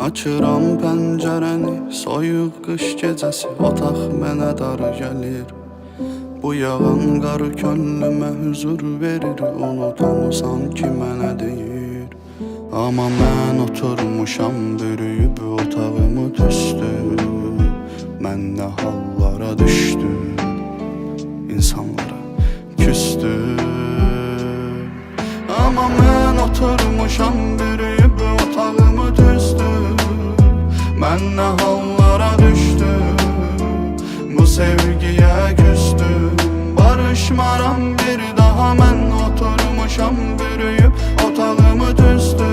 Açıram pəncərəni, soyuq qış gecəsi, otaq mənə dar gəlir. Bu yağan qar könlümə huzur verir, unutam sanki mənə deyir. Amma mən oturmuşam bürüyüb otağımı tüstü. Mən nə hallara düşdüm, insanlara küstüm. Amma mən oturmuşam bürüyüb otağımı tüstü. Mən nə hallara düşdüm, bu sevgiyə küstüm. Barışmaram bir daha, mən oturmuşam bürüyüb otağımı tüstü.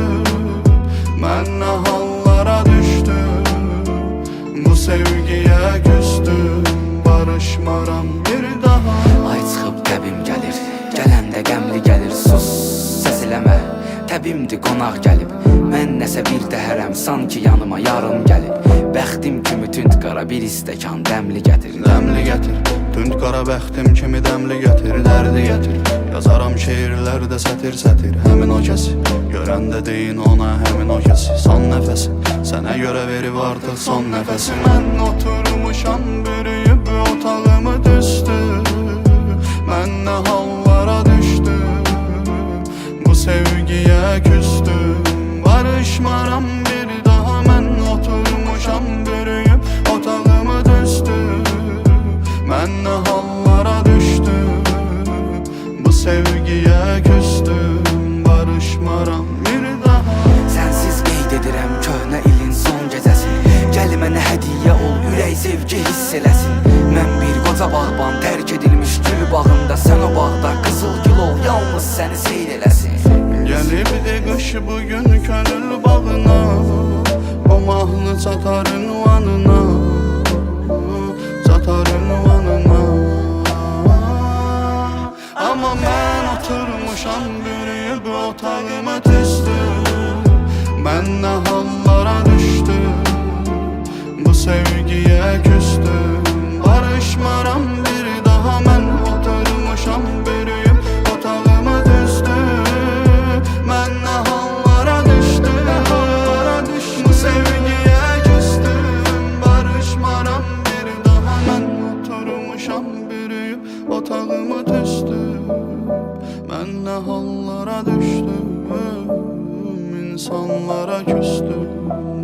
Mən nə hallara düşdüm, bu sevgiyə küstüm. Barışmaram bir daha. Ay çıxıb təbim gəlir, gələndə qəmli gəlir. Sus, səs eləmə, təbimdir qonaq gəlib. Mən nəsə bir dəhərəm, sanki yanıma yarım gəlib. Bəxtim kimi tünd qara bir istəkan dəmli gətir. Dəmli gətir, tünd qara bəxtim kimi dəmli gətir. Dərdi gətir, yazaram şeirlərdə sətir-sətir. Həmin o kəsi, görəndə deyin ona həmin o kəsi. Son nəfəsi, sənə görə verib artıq son nəfəsi. Mən oturmuşam bürüyüb otağımı tüstü. Mən nə hallara düşdüm, bu sevgiyə küstüm. Barışmaram bir daha, mən oturmuşam bürüyüb otağımı tüstü. Mən nə hallara düşdüm, bu sevgiyə küstüm. Barışmaram bir daha. Sənsiz qeyd edirəm köhnə ilin son gecəsi. Gəl mənə hədiyyə ol, ürək sevgi hiss eləsin. Mən bir qoca bağban, tərk edilmiş gül bağında. Sən o bağda qızıl gül ol, yalnız səni seyr eləsin. Gəlibdi qış bugün könül bağına, o mahnı çatar ünvanına, çatar ünvanına. Amma mən oturmuşam bürüyüb otağıma tüstü. Mən nə hallara düşdüm, bu sevgiyə küstüm. Barışmaram bir daha, mən oturmuşam bürüyüb otağıma tüstü. Mən nə hallara düşdüm, bu sevgiyə küstüm. Barışmaram bir daha, mən oturmuşam bürüyüb otağıma tüstü. Mən nə hallara düşdüm, insanlara küstüm.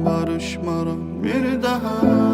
Barışmaram bir daha.